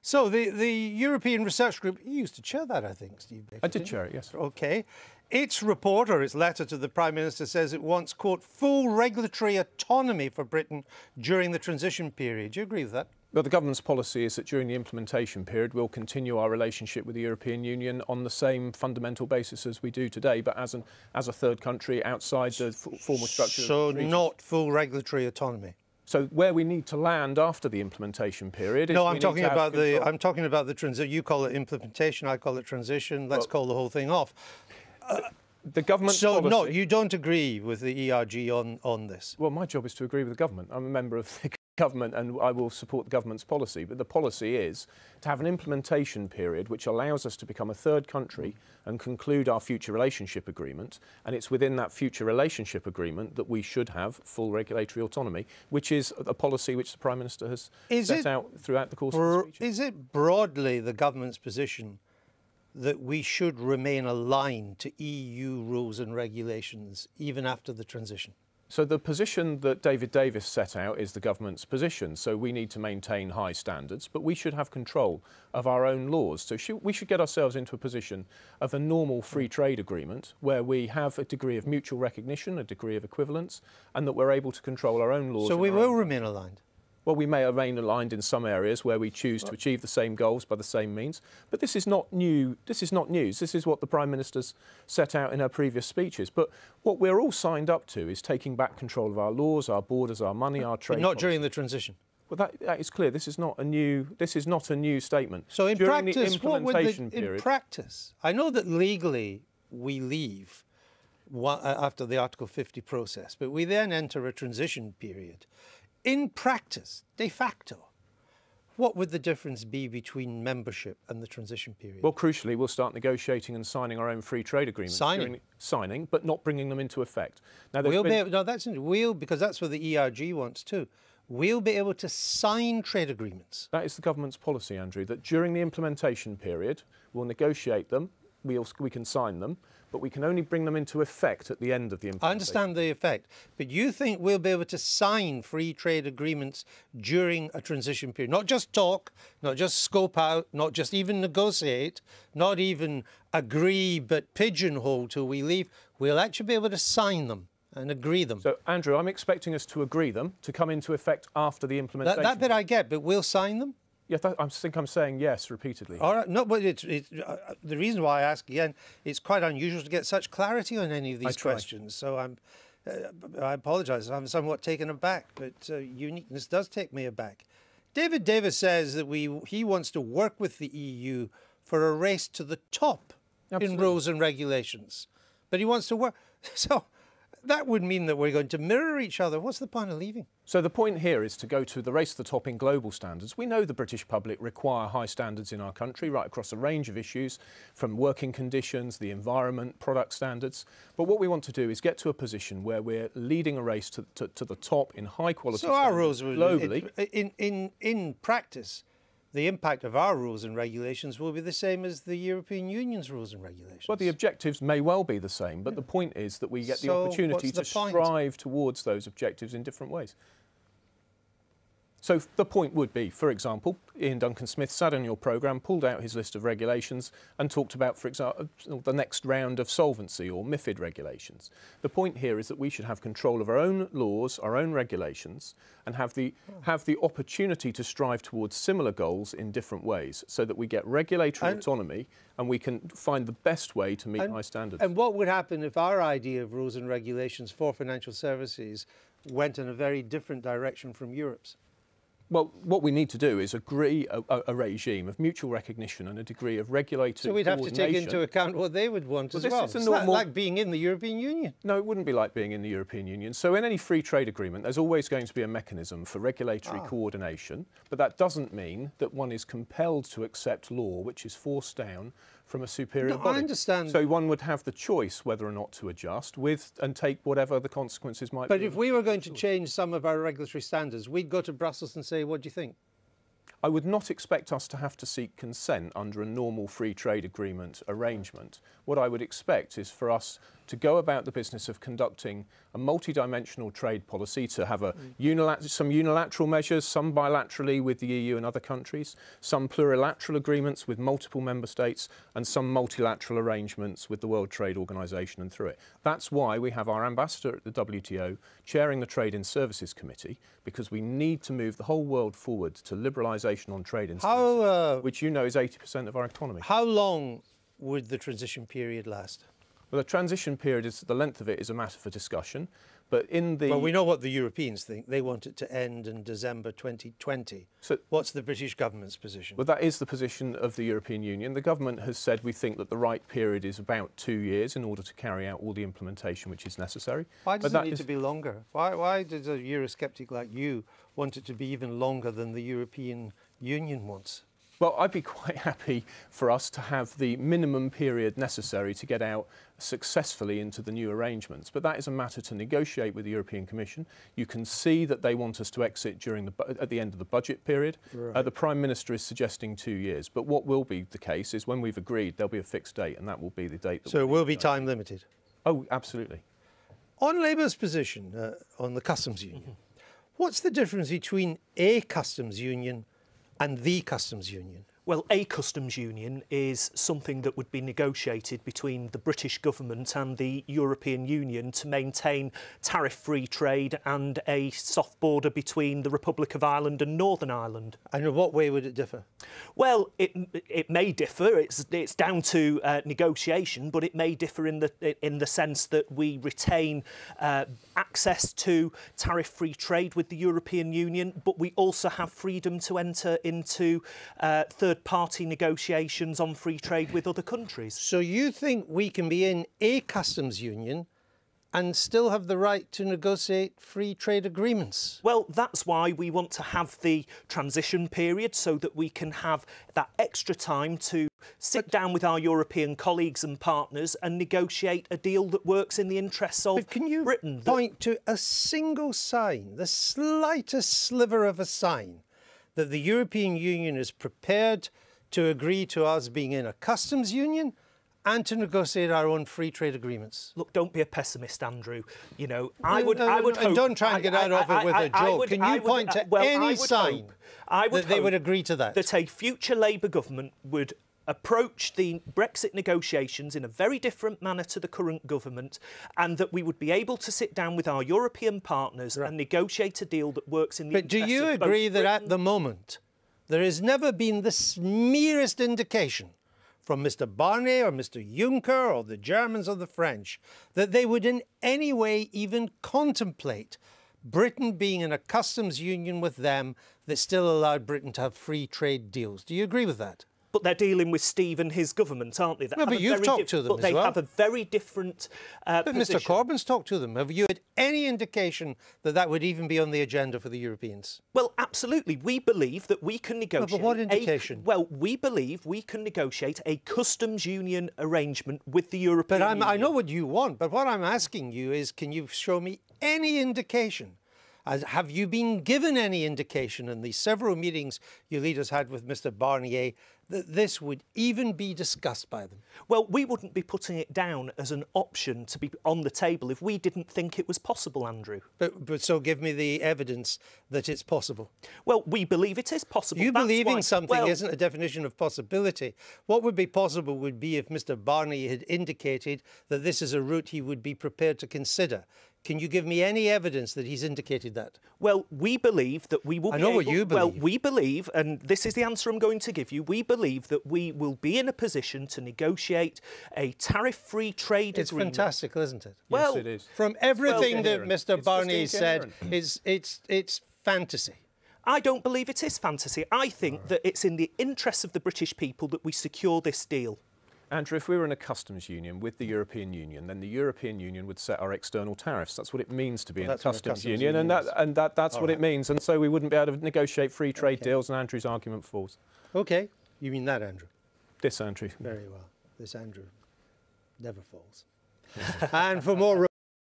So the European Research Group, you used to chair that, I think, Steve Baker. I did chair it, yes. OK. Its report, or its letter to the Prime Minister, says it wants, quote, full regulatory autonomy for Britain during the transition period. Do you agree with that? Well, the government's policy is that during the implementation period, we'll continue our relationship with the European Union on the same fundamental basis as we do today, but as a third country outside the formal structure. So not full regulatory autonomy. So where we need to land after the implementation period is... No, I'm talking about the transition. You call it implementation, I call it transition. Let's call the whole thing off. The government's policy... So no, you don't agree with the ERG on this? Well, my job is to agree with the government. I'm a member of the government and I will support the government's policy. But the policy is to have an implementation period which allows us to become a third country and conclude our future relationship agreement. And it's within that future relationship agreement that we should have full regulatory autonomy, which is a policy which the Prime Minister has set out throughout the course of the speech. Is it broadly the government's position that we should remain aligned to EU rules and regulations even after the transition? So the position that David Davis set out is the government's position. So we need to maintain high standards, but we should have control of our own laws. So we should get ourselves into a position of a normal free trade agreement where we have a degree of mutual recognition, a degree of equivalence, and that we're able to control our own laws. So we will remain aligned? Well, we may remain aligned in some areas where we choose to achieve the same goals by the same means. But this is not new. This is not news. This is what the Prime Minister's set out in her previous speeches. But what we're all signed up to is taking back control of our laws, our borders, our money, our trade. But not during the transition. Well, that is clear. This is not a new. This is not a new statement. So in during practice, the implementation period, in practice, I know that legally we leave after the Article 50 process, but we then enter a transition period. In practice, de facto, what would the difference be between membership and the transition period? Well, crucially, we'll start negotiating and signing our own free trade agreements. Signing, but not bringing them into effect. Now, because that's what the ERG wants too. We'll be able to sign trade agreements. That is the government's policy, Andrew, that during the implementation period, we'll negotiate them, we can sign them, but we can only bring them into effect at the end of the implementation. I understand the effect, but you think we'll be able to sign free trade agreements during a transition period? Not just talk, not just scope out, not just even negotiate, not even agree but pigeonhole till we leave. We'll actually be able to sign them and agree them. So, Andrew, I'm expecting us to agree them to come into effect after the implementation. That bit I get, but we'll sign them? Yeah, I think I'm saying yes repeatedly. All right, no, but the reason why I ask again, it's quite unusual to get such clarity on any of these questions. So I apologise, I'm somewhat taken aback, but uniqueness does take me aback. David Davis says that he wants to work with the EU for a race to the top in rules and regulations, but he wants to work. So that would mean that we're going to mirror each other. What's the point of leaving? So the point here is to go to the race to the top in global standards. We know the British public require high standards in our country, right across a range of issues, from working conditions, the environment, product standards. But what we want to do is get to a position where we're leading a race to the top in high quality standards our rules globally. In practice, the impact of our rules and regulations will be the same as the European Union's rules and regulations. Well, the objectives may well be the same, but the point is that we get the opportunity to strive towards those objectives in different ways. So the point would be, for example, Ian Duncan Smith sat on your programme, pulled out his list of regulations and talked about, for example, the next round of solvency or MiFID regulations. The point here is that we should have control of our own laws, our own regulations, and have the opportunity to strive towards similar goals in different ways so that we get regulatory autonomy and we can find the best way to meet high standards. And what would happen if our idea of rules and regulations for financial services went in a very different direction from Europe's? Well, what we need to do is agree a regime of mutual recognition and a degree of regulatory So we'd have to take into account what they would want as well. It's like being in the European Union. No, it wouldn't be like being in the European Union. So in any free trade agreement, there's always going to be a mechanism for regulatory coordination, but that doesn't mean that one is compelled to accept law which is forced down from a superior body. I understand. So one would have the choice whether or not to adjust and take whatever the consequences might be. But if we were going to change some of our regulatory standards, we'd go to Brussels and say, what do you think? I would not expect us to have to seek consent under a normal free trade agreement arrangement. What I would expect is for us to go about the business of conducting a multi-dimensional trade policy, to have some unilateral measures, some bilaterally with the EU and other countries, some plurilateral agreements with multiple member states, and some multilateral arrangements with the World Trade Organization and through it. That's why we have our ambassador at the WTO chairing the Trade in Services Committee, because we need to move the whole world forward to liberalisation on trade in services, which you know is 80% of our economy. How long would the transition period last? Well, the transition period, the length of it is a matter for discussion. But well, we know what the Europeans think. They want it to end in December 2020. So what's the British government's position? Well, that is the position of the European Union. The government has said we think that the right period is about 2 years in order to carry out all the implementation which is necessary. Why does it need to be longer? Why does a Eurosceptic like you want it to be even longer than the European Union wants? Well, I'd be quite happy for us to have the minimum period necessary to get out successfully into the new arrangements. But that is a matter to negotiate with the European Commission. You can see that they want us to exit at the end of the budget period. Right. The Prime Minister is suggesting 2 years. But what will be the case is when we've agreed, there'll be a fixed date, and that will be the date. So it will be time limited? Oh, absolutely. On Labour's position on the customs union, what's the difference between a customs union and the customs union? Well, a customs union is something that would be negotiated between the British government and the European Union to maintain tariff-free trade and a soft border between the Republic of Ireland and Northern Ireland. And in what way would it differ? Well, it may differ. It's down to negotiation, but it may differ in the sense that we retain access to tariff-free trade with the European Union, but we also have freedom to enter into third-party negotiations on free trade with other countries. So you think we can be in a customs union and still have the right to negotiate free trade agreements? Well, that's why we want to have the transition period, so that we can have that extra time to sit down with our European colleagues and partners and negotiate a deal that works in the interests of Britain. But can you point to a single sign, the slightest sliver of a sign, that the European Union is prepared to agree to us being in a customs union and to negotiate our own free trade agreements? Look, don't be a pessimist, Andrew. You know, I would hope... And don't try and get out of it with a joke. Can you point to any sign that they would agree to that? That a future Labour government would approach the Brexit negotiations in a very different manner to the current government, and that we would be able to sit down with our European partners and negotiate a deal that works in the interests of both. But do you agree that at the moment there has never been the merest indication from Mr. Barnier or Mr. Juncker or the Germans or the French that they would in any way even contemplate Britain being in a customs union with them that still allowed Britain to have free trade deals? Do you agree with that? But they're dealing with Steve and his government, aren't they? No, but you've talked to them as well. But they have a very different But position. Mr. Corbyn's talked to them. Have you had any indication that that would even be on the agenda for the Europeans? Well, absolutely. We believe that we can negotiate... No, but what indication? Well, we believe we can negotiate a customs union arrangement with the European Union. But I know what you want, but what I'm asking you is, can you show me any indication? Have you been given any indication in the several meetings your leaders had with Mr. Barnier that this would even be discussed by them? Well, we wouldn't be putting it down as an option to be on the table if we didn't think it was possible, Andrew. But so give me the evidence that it's possible. Well, we believe it is possible. You believing something isn't a definition of possibility. What would be possible would be if Mr. Barnier had indicated that this is a route he would be prepared to consider. Can you give me any evidence that he's indicated that? Well, we believe that we will be I know what you believe. Well, we believe, and this is the answer I'm going to give you, we believe that we will be in a position to negotiate a tariff-free trade agreement. It's fantastic, isn't it? Well, yes, it is. From everything that Mr. Barnier said, it's fantasy. I don't believe it is fantasy. I think that it's in the interests of the British people that we secure this deal. Andrew, if we were in a customs union with the European Union, then the European Union would set our external tariffs. That's what it means to be in a customs union, and that's what it means. And so we wouldn't be able to negotiate free trade deals, and Andrew's argument falls. OK. You mean that, Andrew? This Andrew. Very well. This Andrew never falls. And for more